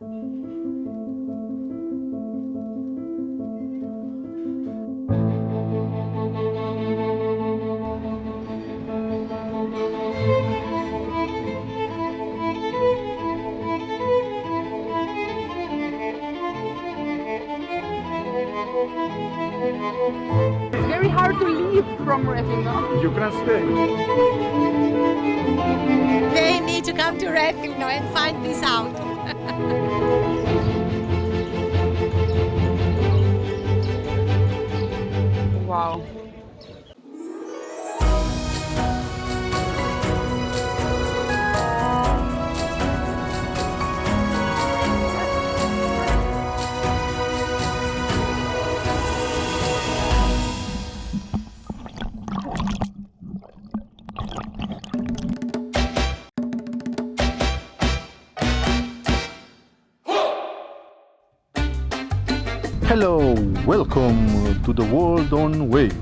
It's very hard to leave from Rethymno. You can stay. They need to come to Rethymno and find this out. Wow. Hello, welcome to the world on wave.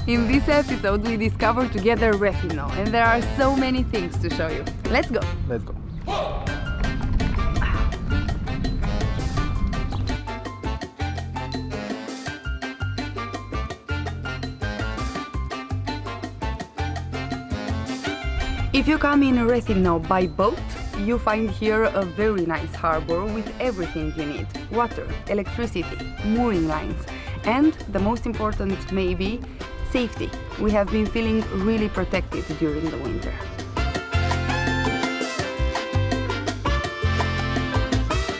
In this episode, we discover together Rethymno, and there are so many things to show you. Let's go! Let's go. If you come in Rethymno by boat, you find here a very nice harbor with everything you need: water, electricity, mooring lines, and the most important maybe, safety. We have been feeling really protected during the winter.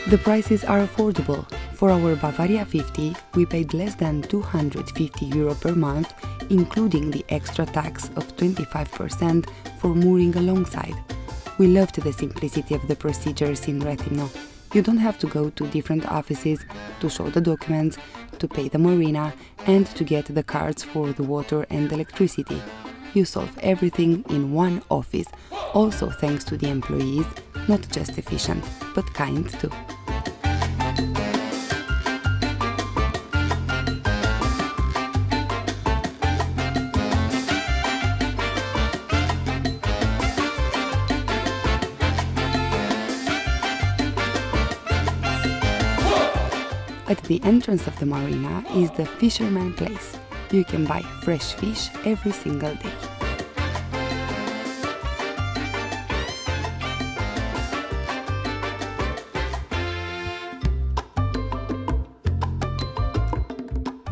The prices are affordable. For our Bavaria 50, we paid less than €250 per month, including the extra tax of 25% for mooring alongside. We loved the simplicity of the procedures in Rethymno. You don't have to go to different offices to show the documents, to pay the marina, and to get the cards for the water and electricity. You solve everything in one office, also thanks to the employees, not just efficient, but kind too. At the entrance of the marina is the fisherman place. You can buy fresh fish every single day.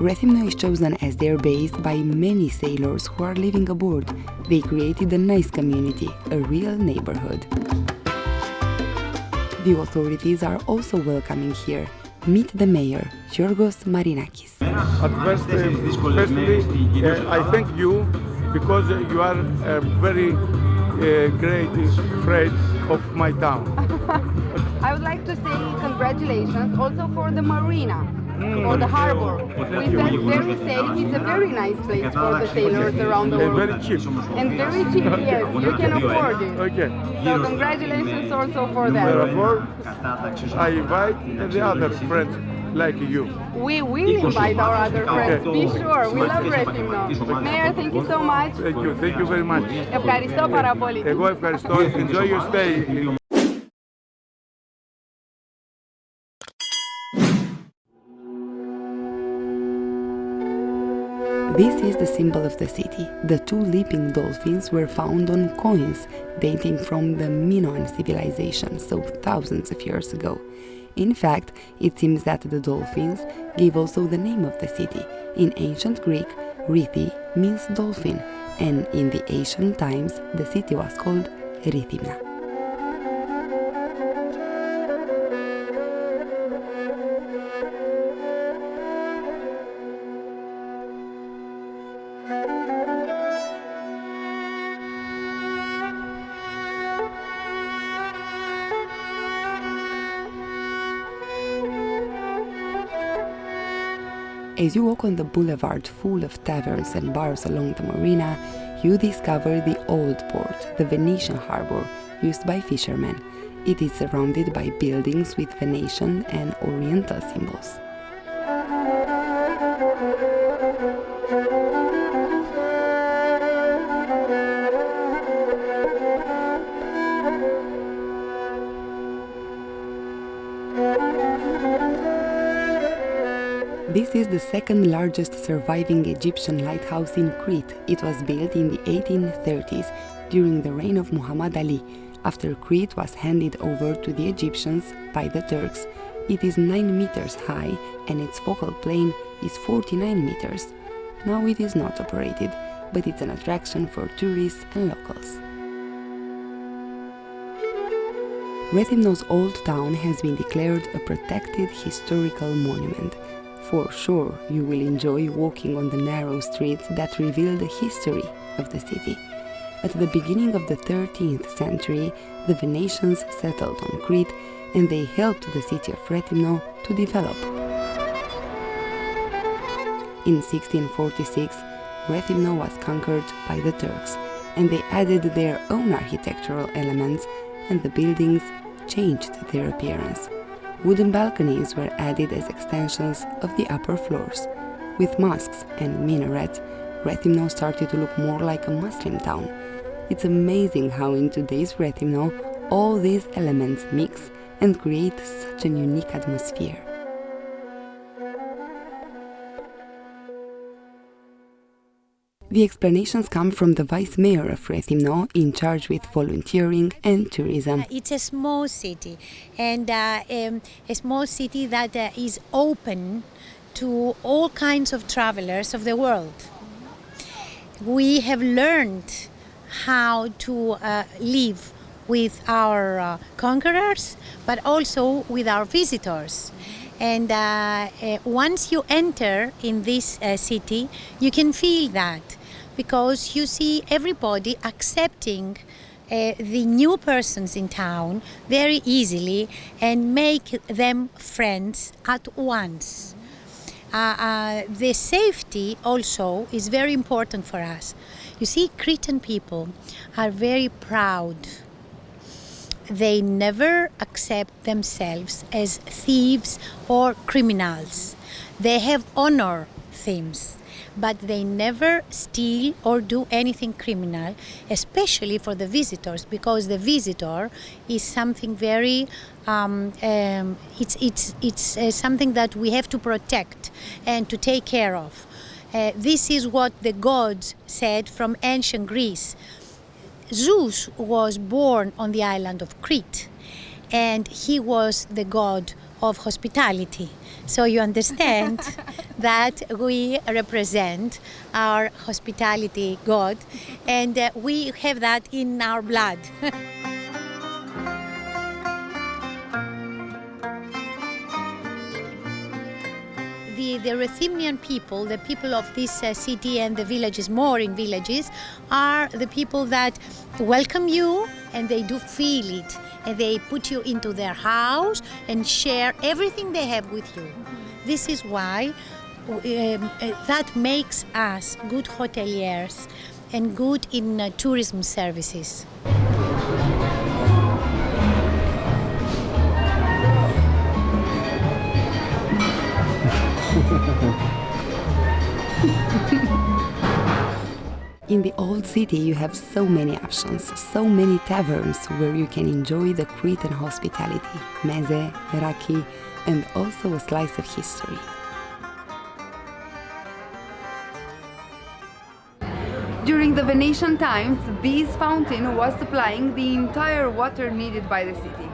Rethymno is chosen as their base by many sailors who are living aboard. They created a nice community, a real neighborhood. The authorities are also welcoming here. Meet the mayor, Giorgos Marinakis. At firstly, I thank you because you are a very great friend of my town. I would like to say congratulations also for the marina, for the harbor. We felt very safe. It's a very nice place for the sailors around the world. And very cheap. And very cheap, yes, you can afford it. Okay. So congratulations also for that. Therefore, I invite the other friends like you. We will invite our other friends, be sure. We love Rethymno. Mayor, thank you so much. Thank you very much. Ευχαριστώ πάρα πολύ. Εγώ ευχαριστώ. Enjoy your stay. This is the symbol of the city. The two leaping dolphins were found on coins dating from the Minoan civilization, so thousands of years ago. In fact, it seems that the dolphins gave also the name of the city. In ancient Greek, Rethi means dolphin, and in the ancient times, the city was called Rethymna. As you walk on the boulevard full of taverns and bars along the marina, you discover the old port, the Venetian harbor, used by fishermen. It is surrounded by buildings with Venetian and Oriental symbols. This is the second largest surviving Egyptian lighthouse in Crete. It was built in the 1830s during the reign of Muhammad Ali, after Crete was handed over to the Egyptians by the Turks. It is 9 meters high and its focal plane is 49 meters. Now it is not operated, but it's an attraction for tourists and locals. Rethymno's old town has been declared a protected historical monument. For sure, you will enjoy walking on the narrow streets that reveal the history of the city. At the beginning of the 13th century, the Venetians settled on Crete and they helped the city of Rethymno to develop. In 1646, Rethymno was conquered by the Turks, and they added their own architectural elements, and the buildings changed their appearance. Wooden balconies were added as extensions of the upper floors. With mosques and minarets, Rethymno started to look more like a Muslim town. It's amazing how in today's Rethymno all these elements mix and create such an unique atmosphere. The explanations come from the vice mayor of Rethymno, in charge with volunteering and tourism. It's a small city, and a small city that is open to all kinds of travelers of the world. We have learned how to live with our conquerors, but also with our visitors. And once you enter in this city, you can feel that, because you see everybody accepting the new persons in town very easily and make them friends at once. The safety also is very important for us. You see, Cretan people are very proud. They never accept themselves as thieves or criminals. They have honor themes, but they never steal or do anything criminal, especially for the visitors, because the visitor is something very, it's something that we have to protect and to take care of. This is what the gods said from ancient Greece. Zeus was born on the island of Crete, and he was the god of hospitality. So you understand that we represent our hospitality god, and we have that in our blood. The Rethymnian people, the people of this city and the villages, more in villages, are the people that welcome you, and they do feel it. And they put you into their house and share everything they have with you. This is why that makes us good hoteliers and good in tourism services. In the old city you have so many options, so many taverns where you can enjoy the Cretan hospitality, meze, raki, and also a slice of history. During the Venetian times, this fountain was supplying the entire water needed by the city.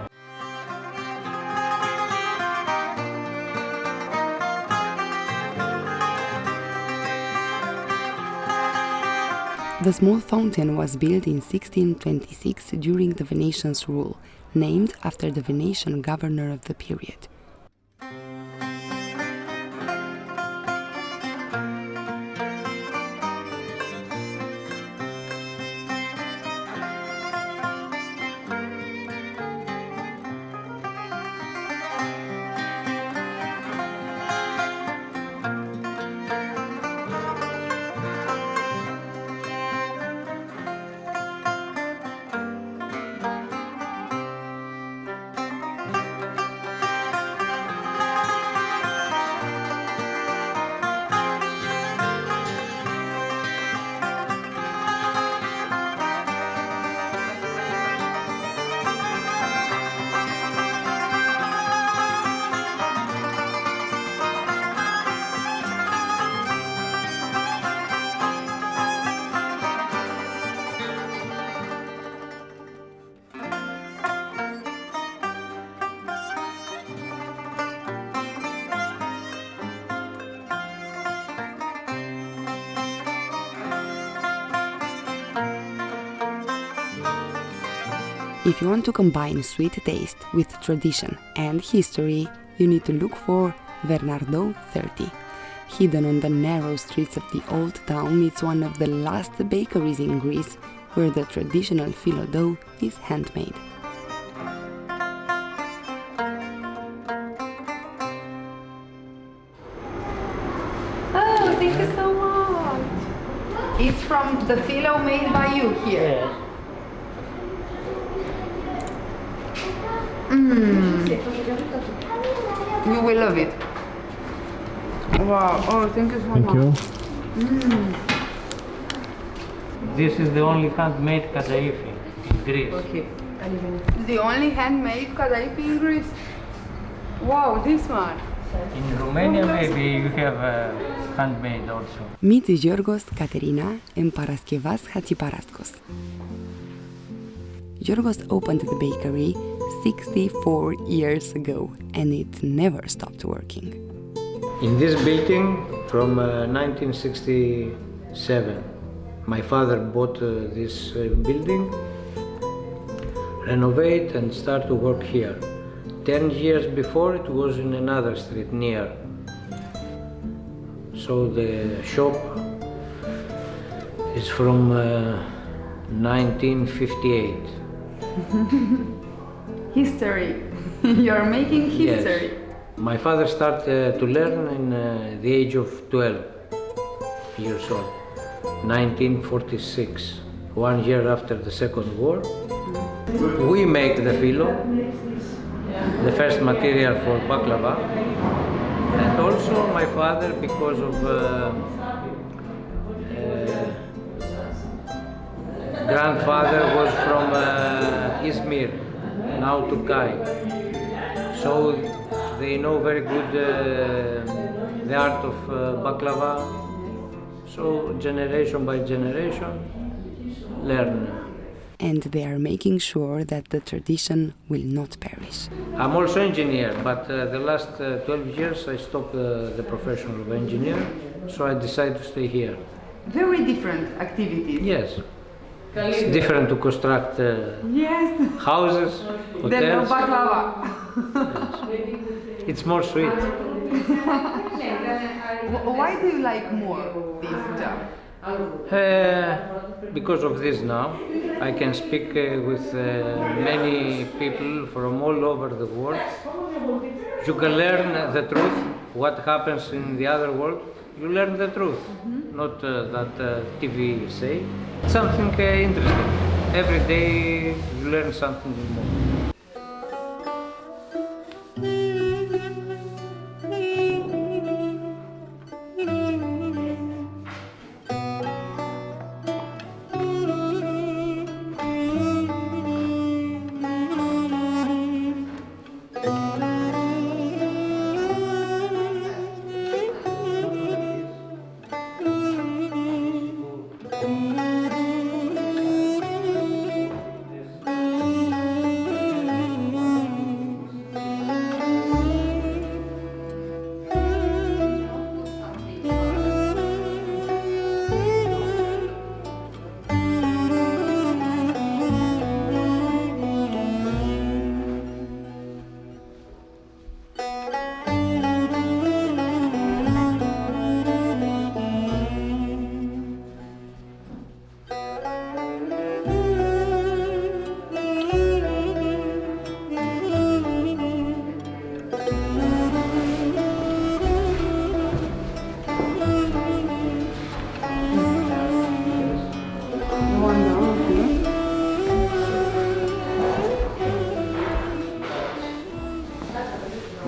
The small fountain was built in 1626 during the Venetians' rule, named after the Venetian governor of the period. If you want to combine sweet taste with tradition and history, you need to look for Bernardo 30. Hidden on the narrow streets of the old town, it's one of the last bakeries in Greece where the traditional phyllo dough is handmade. Oh, thank you so much. It's from the phyllo made by you here. Yes. You will love it. Wow, oh, thank you so much. This is the only handmade Kadaifi in Greece. Okay. The only handmade Kadaifi in Greece. Wow, this one. In Romania, maybe you have handmade also. Meet Giorgos, Caterina, and Paraskevas Hatziparaskos. Giorgos opened the bakery 64 years ago, and it never stopped working. In this building from 1967, my father bought this building, renovate and start to work here. 10 years before it was in another street near. So the shop is from 1958. History. You're making history. Yes. My father started to learn in the age of 12 years old, 1946, 1 year after the Second War. We make the phyllo, the first material for baklava, and also my father, because of grandfather was from Izmir, now Turkey, so they know very good the art of baklava, so generation by generation learn. And they are making sure that the tradition will not perish. I'm also engineer, but the last 12 years I stopped the profession of engineer, so I decided to stay here. Very different activities. Yes, it's different to construct Yes. houses, Then the hotels. baklava. It's more sweet. Why do you like more this job? Because of this now, I can speak with many people from all over the world. You can learn the truth, what happens in the other world. You learn the truth, not that TV say. Something interesting. Every day you learn something more.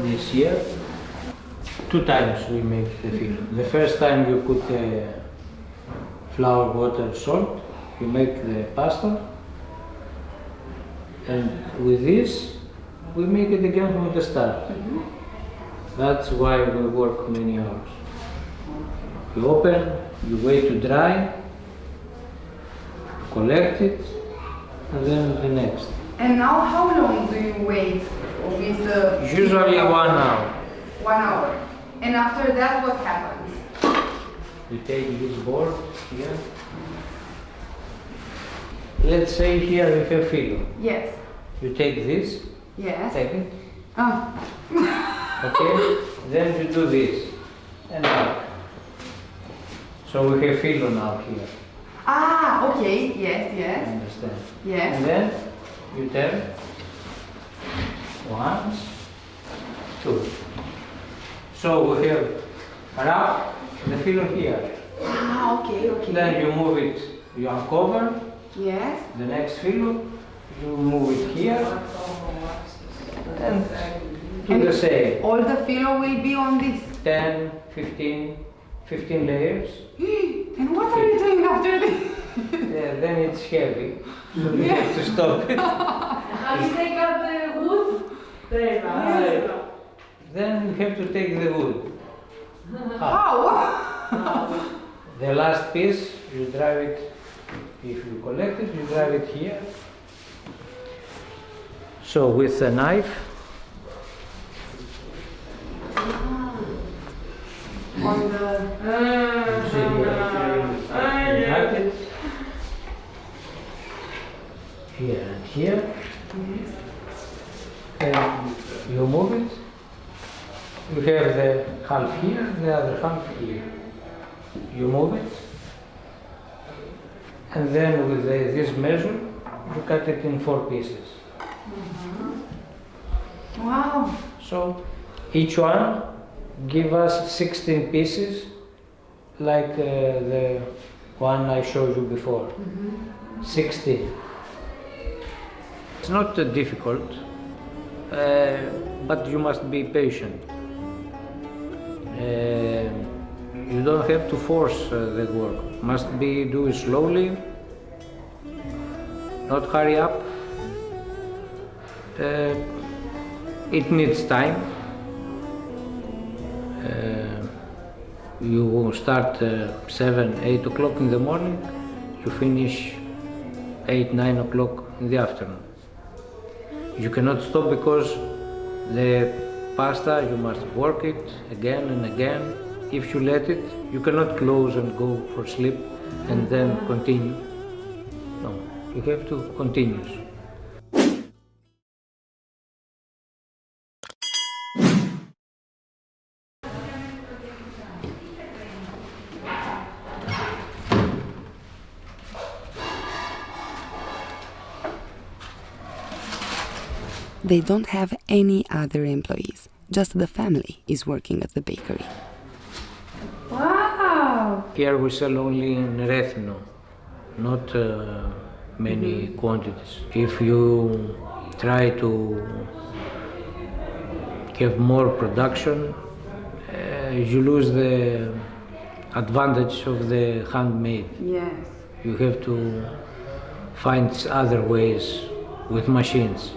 This year, 2 times we make the phyllo. The first time you put flour, water, salt, you make the pasta, and with this we make it again from the start. That's why we work many hours. You open, you wait to dry, collect it, and then the next. And now how long do you wait with the... Usually 1 hour. 1 hour. And after that, what happens? You take this board here. Let's say here we have phyllo. Yes. You take this. Yes. Take it. Ah. Okay. Then you do this. And back. So we have filo now here. Ah, okay. Yes, yes. Understand? Yes. And then you turn. 1, 2. So we have wrap the filo here. Ah, okay, okay. Then you move it, you uncover. Yes. The next filo, you move it here. And do the same. All the filo will be on this. 10, 15 layers. And what are you doing after this? Yeah, then it's heavy. So you have to stop it. How you take out the wood? Then you have to take the wood. How? The last piece, you drive it, if you collect it, you drive it here. So with a knife, On the... you see here, you have it here and here, and you move it. You have the half here, the other half here. You move it, and then with this measure, you cut it in 4 pieces. Wow. So each one give us 16 pieces, like the one I showed you before. 16. It's not difficult, but you must be patient. You don't have to force the work. Must be do it slowly, not hurry up. It needs time. You start 7, 8 o'clock in the morning, you finish 8, 9 o'clock in the afternoon. You cannot stop because the pasta, you must work it again and again. If you let it, you cannot close and go for sleep and then continue. No, you have to continue. They don't have any other employees, just the family is working at the bakery. Wow. Here we sell only in Rethymno, not many quantities. If you try to have more production, you lose the advantage of the handmade. Yes. You have to find other ways with machines.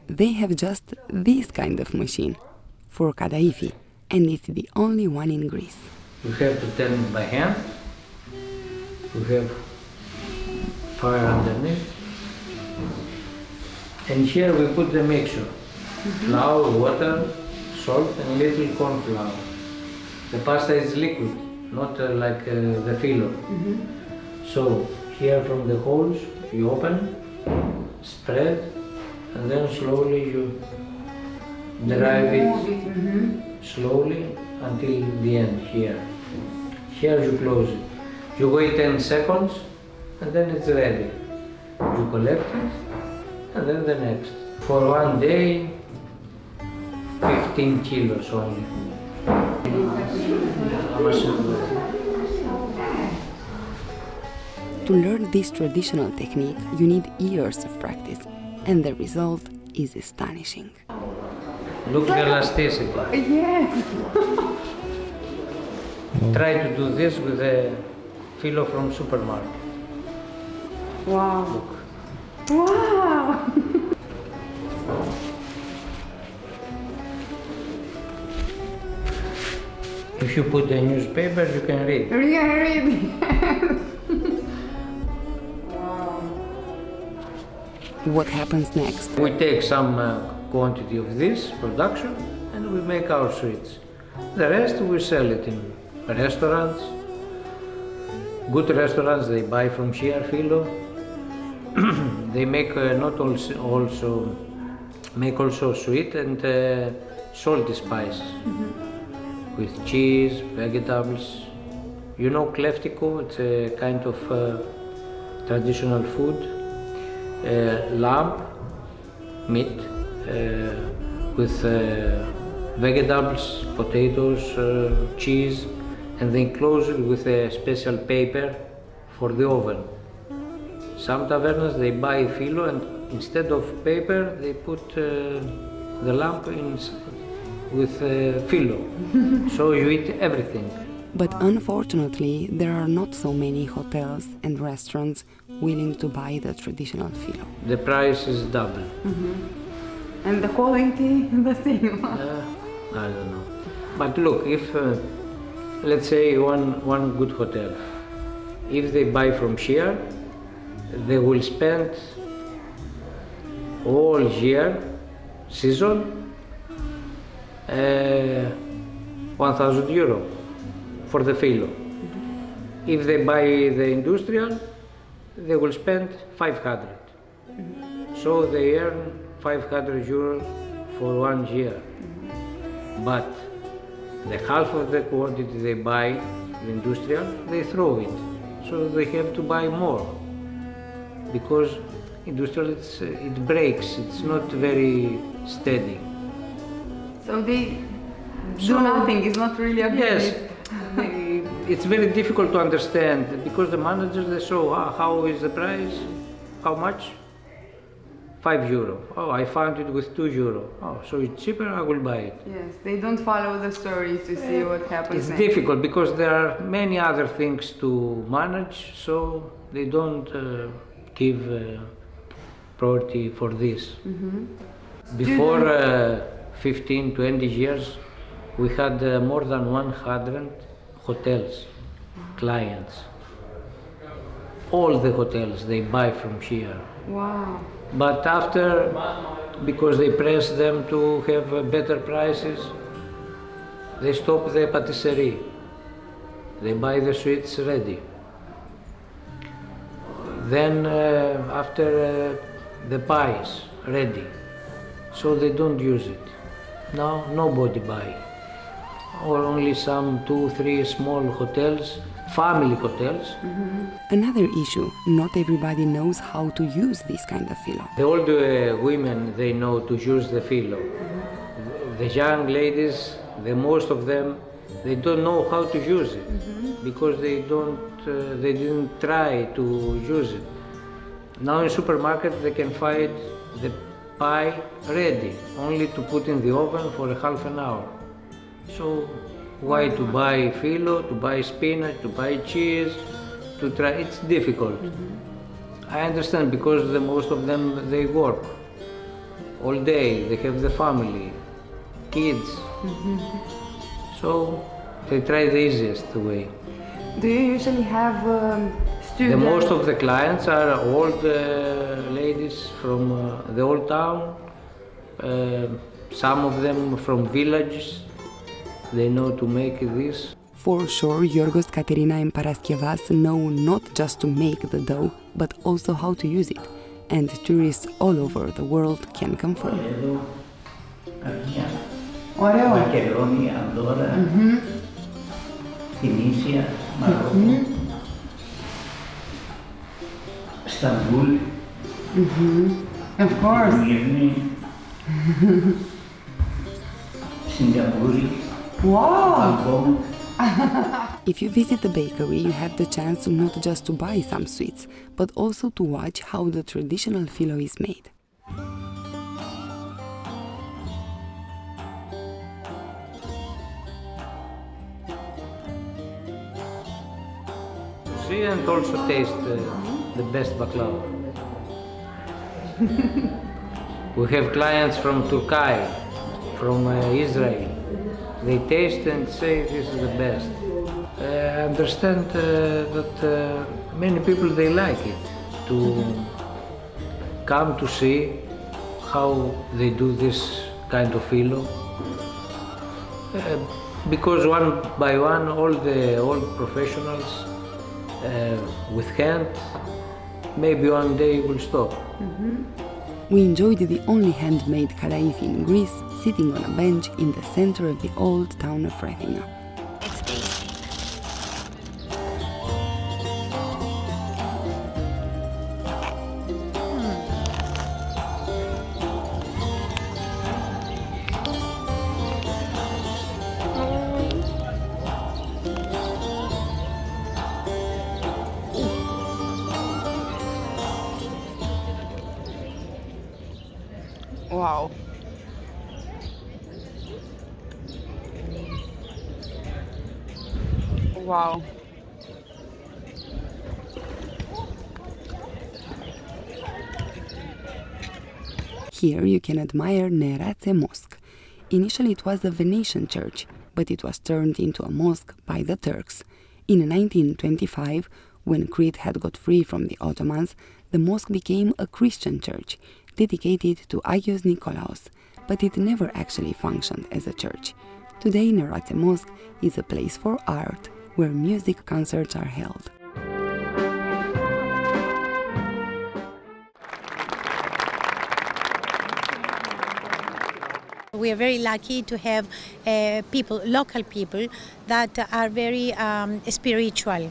They have just this kind of machine for Kadaifi, and it's the only one in Greece. You have to turn it by hand. You have fire underneath. And here we put the mixture. Flour, water, salt and little corn flour. The pasta is liquid, not like the filo. So here from the holes you open, spread, and then slowly you drive it slowly until the end here. Here you close it. You wait 10 seconds and then it's ready. You collect it and then the next. For one day, 15 kilos only. To learn this traditional technique, you need years of practice, and the result is astonishing. Look the elasticity. Yes. Try to do this with a filo from supermarket. Wow. Look. Wow. If you put a newspaper, you can read. Really? What happens next? We take some quantity of this production and we make our sweets. The rest we sell it in restaurants. Good restaurants, they buy from here filo. they make not also make also sweet and salty spices with cheese, vegetables. You know kleftiko, it's a kind of traditional food. Lamb meat with vegetables, potatoes, cheese, and they enclose it with a special paper for the oven. Some tavernas they buy filo and instead of paper they put the lamb with filo, so you eat everything. But unfortunately, there are not so many hotels and restaurants willing to buy the traditional filo. The price is double. And the quality the same. I don't know. But look, if let's say one good hotel, if they buy from here, they will spend all year season 1,000 euro for the filo. If they buy the industrial, they will spend 500. So they earn 500 euros for 1 year. But the half of the quantity they buy, the industrial, they throw it. So they have to buy more. Because industrial, it breaks, it's not very steady. So they do nothing, it's not really a business. Yes, it's very difficult to understand because the managers, they show how is the price, how much? 5 euro. Oh, I found it with 2 euro. Oh, so it's cheaper, I will buy it. Yes, they don't follow the story to see what happens It's next. difficult because there are many other things to manage, so they don't give priority for this. Before 15, 20 years, we had more than 100 hotels, clients. All the hotels, they buy from here. Wow. But after, because they press them to have better prices, they stop the patisserie. They buy the sweets ready. Then after the pies ready, so they don't use it. Now nobody buy, or only some 2, 3 small hotels, family hotels. Another issue, not everybody knows how to use this kind of filo. The old women, they know to use the filo. The young ladies, the most of them, they don't know how to use it because they didn't try to use it. Now in supermarket they can find the pie ready, only to put in the oven for a half an hour. So why to buy filo, to buy spinach, to buy cheese, to try? It's difficult. I understand because the most of them, they work all day, they have the family, kids. So they try the easiest way. Do you usually have The students? most of the clients are old ladies from the old town, some of them from villages. They know to make this. For sure, Yorgos, Katerina and Paraskevas know not just to make the dough, but also how to use it. And tourists all over the world can confirm. Ωραίο. Μακεδόνια, Ανδώρα, Τινήσια, Μαρόκο, Σταμβούλ, Of course. Σμύρνη, Σιγκαπούρη, Wow. Μπαγκόγκ. If you visit the bakery, you have the chance not just to buy some sweets, but also to watch how the traditional filo is made. See and also taste the best baklava. We have clients from Turkey, from Israel. They taste and say this is the best. I understand that many people, they like it, to come to see how they do this kind of filo. Because one by one, all the old professionals with hand, maybe one day will stop. We enjoyed the only handmade Kadaifi in Greece, sitting on a bench in the center of the old town of Rethymno. It's tasty. Wow. Wow. Here you can admire Nerate Mosque. Initially it was a Venetian church, but it was turned into a mosque by the Turks. In 1925, when Crete had got free from the Ottomans, the mosque became a Christian church, dedicated to Agios Nikolaos, but it never actually functioned as a church. Today Nerate Mosque is a place for art, where music concerts are held. We are very lucky to have local people that are very spiritual.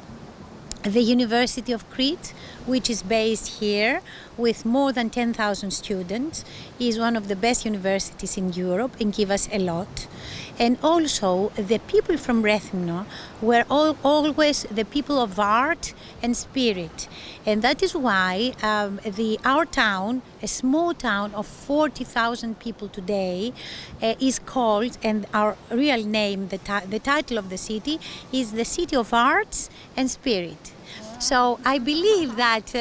The University of Crete, which is based here with more than 10,000 students, is one of the best universities in Europe and give us a lot. And also the people from Rethymno were always the people of art and spirit. And that is why our town, a small town of 40,000 people today, is called, and our real name, the title of the city, is the City of Arts and Spirit. So I believe that,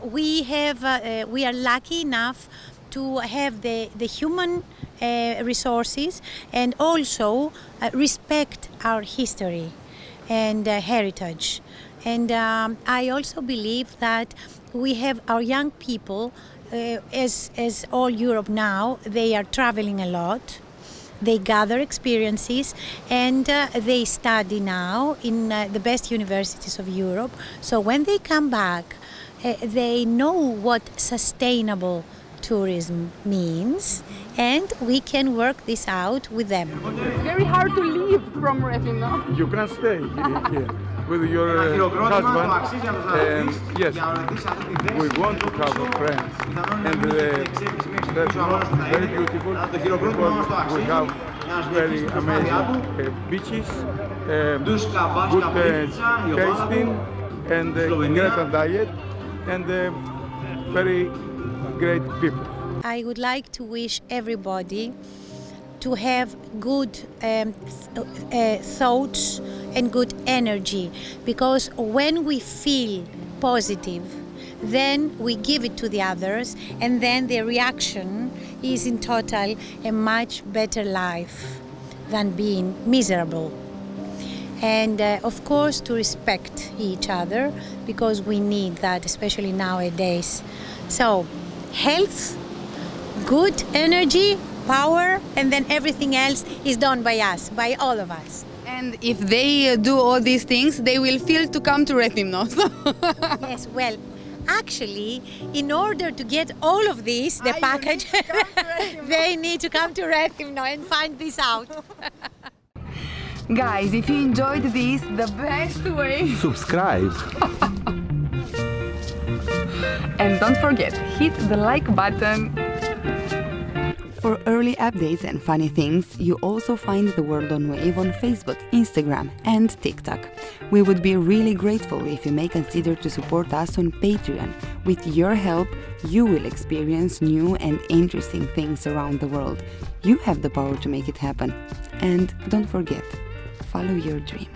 we are lucky enough to have the human resources and also respect our history and heritage. And I also believe that we have our young people, as all Europe now, they are traveling a lot. They gather experiences and they study now in the best universities of Europe. So when they come back, they know what sustainable tourism means, and we can work this out with them. It's very hard to leave from Rethymno. You can stay here with your husband. And yes, we want to have friends. And that's not very beautiful because we have very amazing beaches, good tasting, and great diet, and very great people. I would like to wish everybody to have good thoughts and good energy, because when we feel positive, then we give it to the others, and then the reaction is in total a much better life than being miserable. And of course to respect each other, because we need that, especially nowadays. So health, good energy, power, and then everything else is done by us, by all of us. And if they do all these things, they will feel to come to Rethymno. Yes, well, actually, in order to get all of this, the package, they need to come to Rethymno and find this out. Guys, if you enjoyed this, the best way... Subscribe! And don't forget, hit the like button. For early updates and funny things, you also find The World on Wave on Facebook, Instagram and TikTok. We would be really grateful if you may consider to support us on Patreon. With your help, you will experience new and interesting things around the world. You have the power to make it happen. And don't forget, follow your dream.